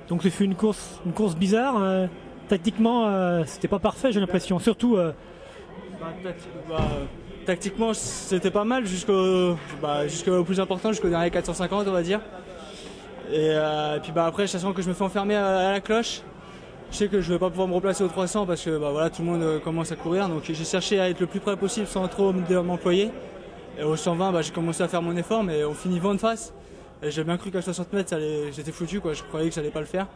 Donc ce fut une course bizarre. Tactiquement, c'était pas parfait, j'ai l'impression. Surtout, tactiquement, c'était pas mal jusqu'au plus important, jusqu'au dernier 450, on va dire. Et puis après, sachant que je me fais enfermer à la cloche, je sais que je vais pas pouvoir me replacer au 300 parce que voilà, tout le monde commence à courir. Donc j'ai cherché à être le plus près possible sans trop m'employer. Et au 120, j'ai commencé à faire mon effort, mais on finit vent de face. Et j'ai bien cru qu'à 60 mètres, j'étais foutu, quoi. Je croyais que ça allait pas le faire.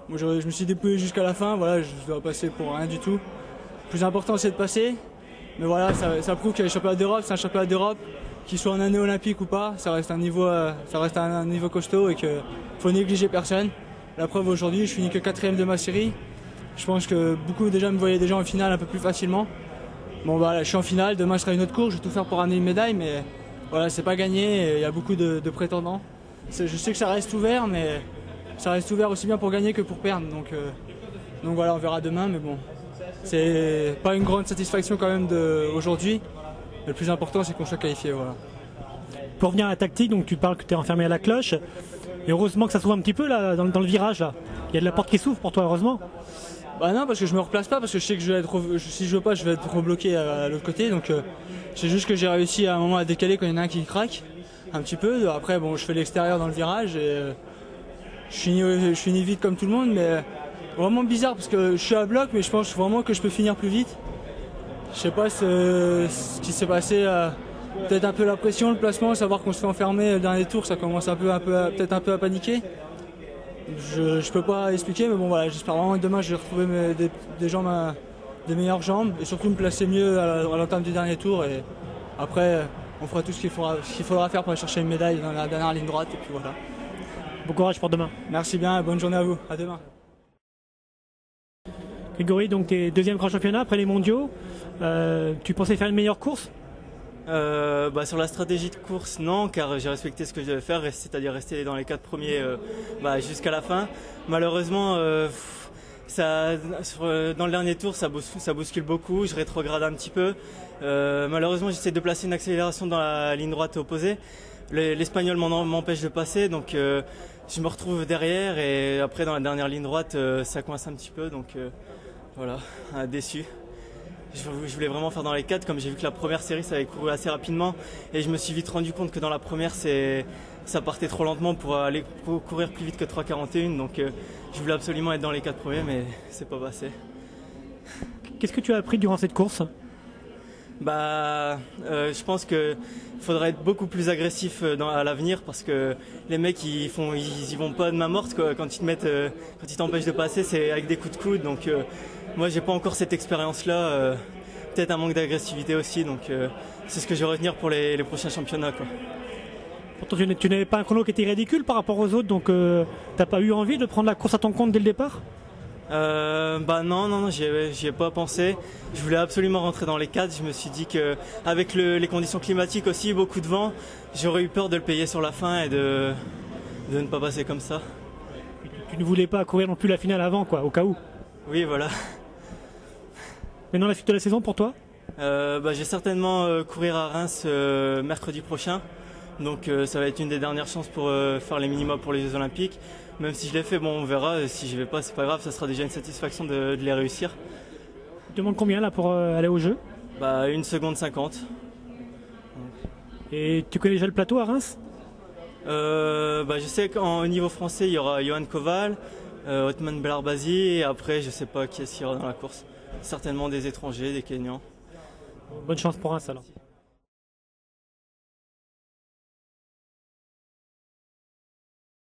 Moi, je me suis dépouillé jusqu'à la fin. Voilà, je dois passer pour rien du tout. Le plus important, c'est de passer. Mais voilà, ça prouve que les championnats d'Europe, c'est un championnat d'Europe, qu'il soit en année olympique ou pas, ça reste un niveau costaud et qu'il faut négliger personne. La preuve aujourd'hui, je finis que 4e de ma série. Je pense que beaucoup déjà me voyaient déjà en finale un peu plus facilement. Bon voilà, je suis en finale, demain je serai une autre course, je vais tout faire pour ramener une médaille, mais voilà, c'est pas gagné, il y a beaucoup de prétendants. Je sais que ça reste ouvert, mais ça reste ouvert aussi bien pour gagner que pour perdre. Donc voilà, on verra demain, mais bon, c'est pas une grande satisfaction quand même aujourd'hui. Le plus important, c'est qu'on soit qualifié, voilà. pour revenir à la tactique, donc tu parles que tu es enfermé à la cloche. Et heureusement que ça s'ouvre un petit peu là, dans le virage. Là. Il y a de la porte qui s'ouvre pour toi, heureusement. Bah non, parce que je me replace pas, parce que je sais que si je veux pas, je vais être rebloqué à l'autre côté. Donc c'est juste que j'ai réussi à un moment à décaler quand il y en a un qui craque un petit peu. Après, bon, je fais l'extérieur dans le virage et je finis vite comme tout le monde, mais vraiment bizarre parce que je suis à bloc, mais je pense vraiment que je peux finir plus vite. Je sais pas ce qui s'est passé. Peut-être un peu la pression, le placement, savoir qu'on se fait enfermer le dernier tour, ça commence peut-être un peu à paniquer. Je peux pas expliquer, mais bon voilà, j'espère vraiment que demain je vais retrouver des jambes, des meilleures jambes et surtout me placer mieux à l'entame du dernier tour. Et après, on fera tout ce qu'il faudra faire pour aller chercher une médaille dans la dernière ligne droite et puis voilà. Bon courage pour demain. Merci bien et bonne journée à vous. À demain. Grégory, donc tu es deuxième grand championnat après les mondiaux. Tu pensais faire une meilleure course ? Sur la stratégie de course, non, car j'ai respecté ce que je devais faire, c'est-à-dire rester dans les 4 premiers jusqu'à la fin. Malheureusement, dans le dernier tour, ça bouscule beaucoup, je rétrograde un petit peu. Malheureusement, j'essaie de placer une accélération dans la ligne droite opposée. L'Espagnol m'empêche de passer, donc je me retrouve derrière et après dans la dernière ligne droite, ça coince un petit peu, donc voilà, déçu. Je voulais vraiment faire dans les 4, comme j'ai vu que la première série ça avait couru assez rapidement et je me suis vite rendu compte que dans la première ça partait trop lentement pour aller courir plus vite que 3,41, donc je voulais absolument être dans les 4 premiers, mais c'est pas passé. Qu'est-ce que tu as appris durant cette course ? Je pense qu'il faudrait être beaucoup plus agressif à l'avenir parce que les mecs ils y vont pas de main morte quoi. Quand ils t'empêchent de passer, c'est avec des coups de coude, donc moi j'ai pas encore cette expérience là, peut-être un manque d'agressivité aussi, donc c'est ce que je vais retenir pour les prochains championnats quoi. Pourtant tu n'avais pas un chrono qui était ridicule par rapport aux autres, donc t'as pas eu envie de prendre la course à ton compte dès le départ ? Non, j'y ai pas pensé. Je voulais absolument rentrer dans les 4. Je me suis dit que avec les conditions climatiques aussi, beaucoup de vent, j'aurais eu peur de le payer sur la fin et de ne pas passer comme ça. Tu ne voulais pas courir non plus la finale avant, quoi, au cas où. Oui, voilà. Maintenant la suite de la saison pour toi ? J'ai certainement courir à Reims mercredi prochain. Donc ça va être une des dernières chances pour faire les minima pour les Jeux Olympiques. Même si je l'ai fait, bon on verra, si je vais pas c'est pas grave, ça sera déjà une satisfaction de les réussir. Tu demandes combien là pour aller au jeu ? 1 seconde 50. Et tu connais déjà le plateau à Reims ? Je sais qu'au niveau français il y aura Johan Koval, Othman Belarbazi et après je sais pas qui est-ce qu'il y aura dans la course. Certainement des étrangers, des Kenyans. Bonne chance pour Reims alors.